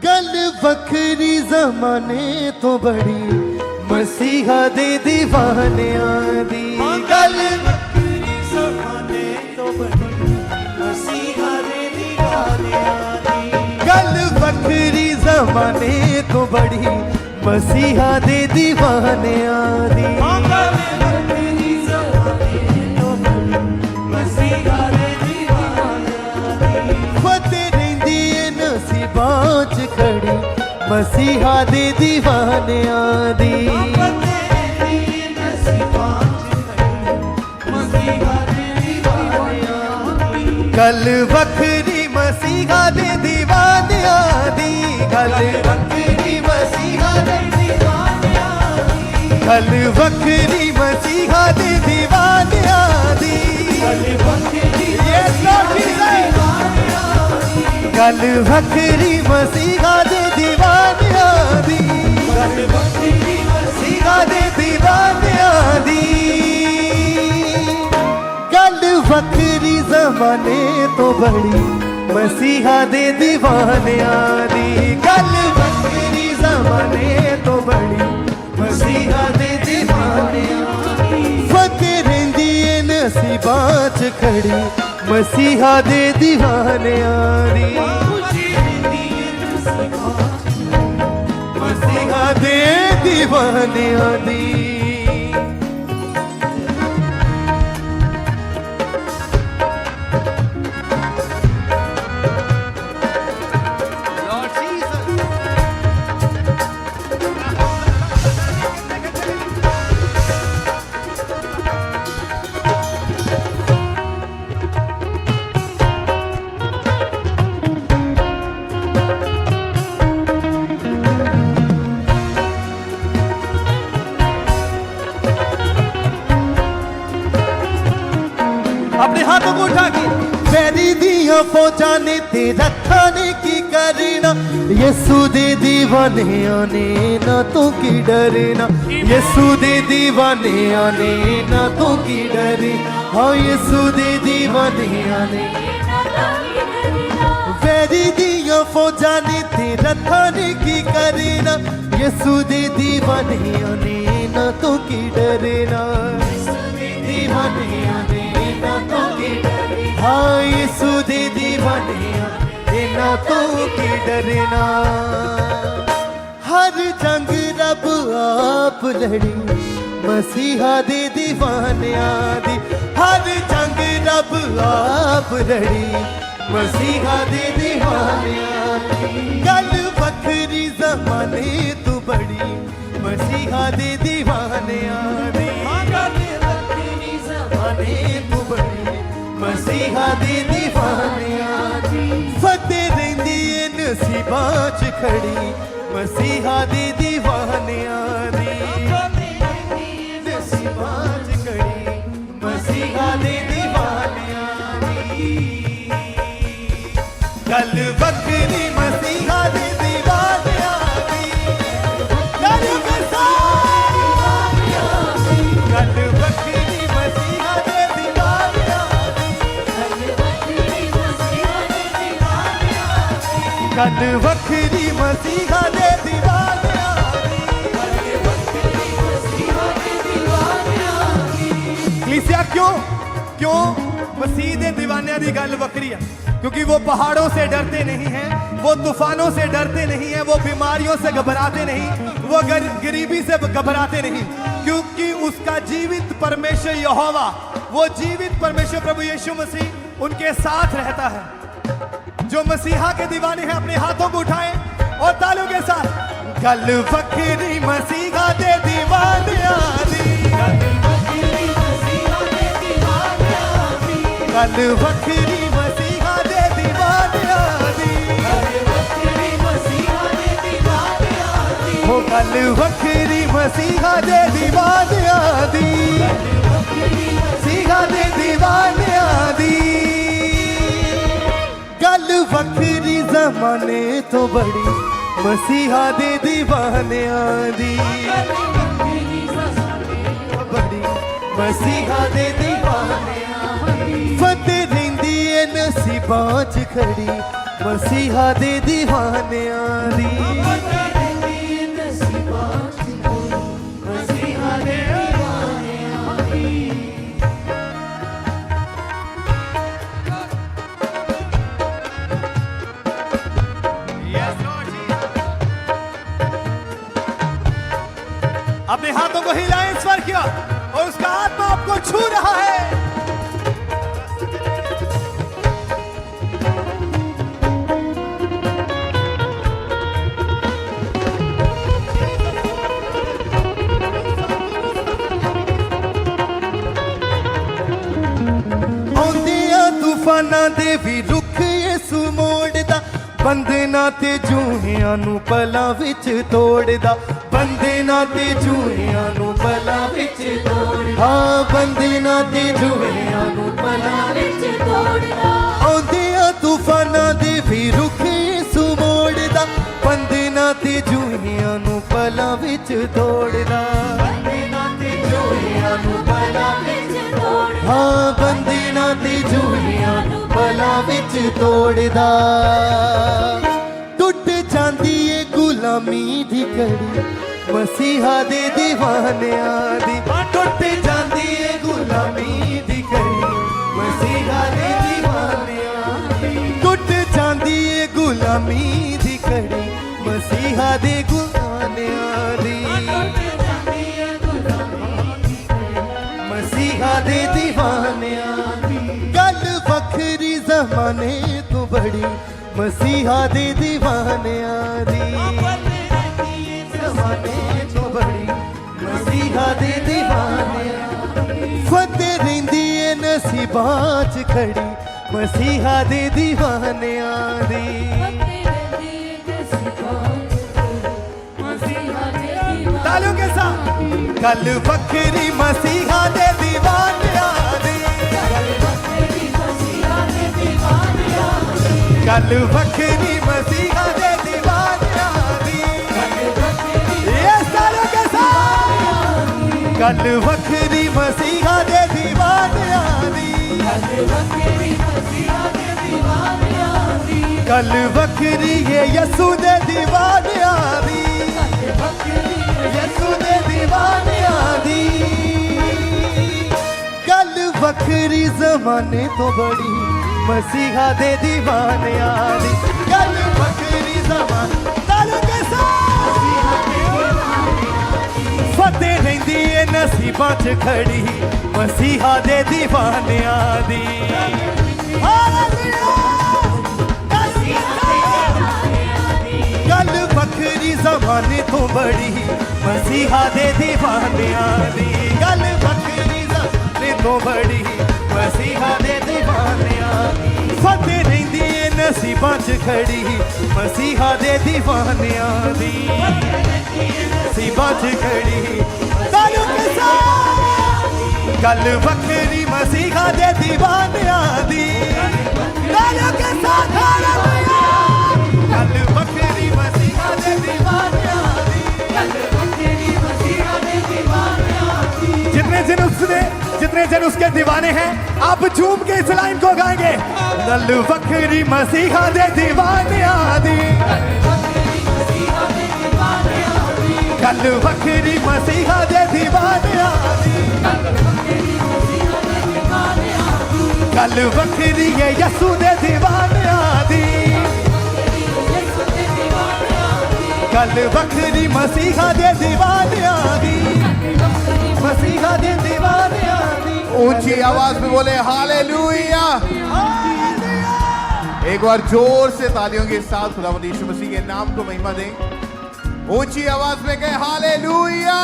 गल वखरी जमाने तो बड़ी मसीहा दे दीवानियां दी। गल वखरी जमाने तो बड़ी मसीहा दे दीवानियां दी। गल वखरी जमाने तो बड़ी मसीहा दे दीवानियां दी। खड़ी मसीहा दे दीवानियां दी। गल वखरी मसीहा दे दीवानियां दी। गल वखरी मसीहा दे दीवानियां दी। गल वखरी मसीहा दे दीवानियां दी। गल वखरी मसीहा दे दीवानियां दी। गल वखरी मसीहा दे दीवानियां दी। गल वखरी जमाने तो बड़ी मसीहा दे दीवानियां दी। गल वखरी जमाने तो बड़ी मसीहा दे दीवानियां दी। फतेह रहिंदी ए नसीबां च खड़ी मसीहा दे दीवानियां दी। मसीहा दे दीवानियां दी। अपने हाथों को उठा के बैरी दिया फौजा ने तेरा खाने की करना। यीशु दे दीवाने आने ना तो की डरना। यीशु दे दीवाने आने ना तो की डरे। हाँ यीशु दे दीवाने आने बैरी दिया फौजा ने तेरा खाने की करना। यीशु दे दीवाने आने ना तो की डरना। दीवाने आने हाँ यीशु दे दीवानियां ना तो की डरना। हर जंग रब आप लड़ी मसीहा दे दीवानियां दी। हर जंग रब आप लड़ी मसीहा दे दीवानियां दी। गल वखरी जमाने तो बड़ी मसीहा दे दीवानियां दी। तो बड़ी मसीहा दे दीवानियां दी। फतेह रहिंदी ए नसीबां च खड़ी मसीहा दे दीवानियां दी। नसीबां च खड़ी मसीहा दे दीवानियां दी। गल वखरी मसीहा दे दीवानियां दी। गल वखरी मसीहा दे गल वखरी मसीहा दे दीवानियां दी। कलीसिया क्यों मसीह दे दीवानियां दी गल वखरी है? क्योंकि वो पहाड़ों से डरते नहीं हैं, वो तूफानों से डरते नहीं हैं, वो बीमारियों से घबराते नहीं, वो गरीबी से घबराते नहीं। क्योंकि उसका जीवित परमेश्वर यहोवा, वो जीवित परमेश्वर प्रभु यीशु मसीह उनके साथ रहता है। जो मसीहा के दीवाने हैं अपने हाथों को उठाएं और तालियों के साथ गल वखरी मसीहा दे दीवानियां दी। गल वखरी मसीहा दे दीवानियां दी। गल वखरी मसीहा दे दीवानियां दी। हो गल वखरी मसीहा दे दीवानियां दी। मसीहा दे दीवानियां दी। गल वखरी जमाने तो बड़ी मसीहा दे दीवानियां दी। बड़ी मसीहा दे दीवानियां दी। फतेह रहिंदी ए नसीबां च खड़ी मसीहा दे दीवानियां दी अपने हाथों को हिलाएं स्वर किया और उसका आत्मा आपको छू रहा है। आउंदियां तूफानां दे भी रुख यसू मोड़दा बंधना ते जूहियां नू पलां विच तोड़दा बंधना ते जूहियां नू पलां विच तोड़दा हाँ बंधना ते जूहियां नू पलां विच तोड़दा आउंदियां तूफानां दे भी रुख यसू मोड़दा बंधना ते जूहियां नू पलां विच तोड़दा बंधना ते जूहियां नू पलां विच तोड़दा हाँ बंधना ते जूहियां नू पलां विच तोड़दा टुट जांदी ए गुलामी दी कड़ी मसीहा दे दीवानियां दी टुट जांदी ए गुलामी दी कड़ी मसीहा दे दीवानियां दी टुट जांदी ए गुलामी दी कड़ी मसीहा दे गुलामियां दी मसीहा दे दीवानियां दी गल वखरी ज़माने तो बड़ी मसीहा दे दीवानियां दी ज़माने तो बड़ी मसीहा दे दीवानियां फतेह रहिंदी ए नसीबां च खड़ी मसीहा दे दीवानियां दी तालियों के साथ गल वखरी मसीहा दे दीवानियां दी गल वखरी मसीहा दे दीवानियां दी ये तालियों के साथ गल वखरी मसीहा दे दीवानियां दी गल वखरी ये यसू दे दीवानियां दी यसू दे दीवानियां दी गल वखरी ज़माने तो बड़ी मसीहा दे दीवानियां दी गल वखरी ज़माने तालियों के साथ फतेह रहिंदी ए नसीबां च खड़ी मसीहा दे दीवानियां दी गल वखरी ज़माने तो बड़ी मसीहा दे दीवानियां दी गल वखरी ज़माने तो बड़ी मसीहा दे दीवानियां फतेह रहिंदी ए नसीबां च खड़ी मसीहा दे दीवानियां दी नसीबां च खड़ी तालियों के साथ गल वखरी मसीहा दे दीवानियां दी तालियों के साथ गल वखरी मसीहा दे दीवानियां दी जितने जन उसके दीवाने हैं आप झूम के इस लाइन को गाएंगे गल वखरी मसीहा दे दीवानियां दी गल वखरी मसीहा दे दीवानियां दी गल वखरी है यसू दे दीवानियां दी गल वखरी मसीहा दे दीवानियां दी मसीहा दे दीवानियां दी ऊंची आवाज में बोले हालेलुया। एक बार जोर से तालियों के साथ खुदावंद यीशु मसीह के नाम को महिमा दें। ऊंची आवाज में कहें हालेलुया।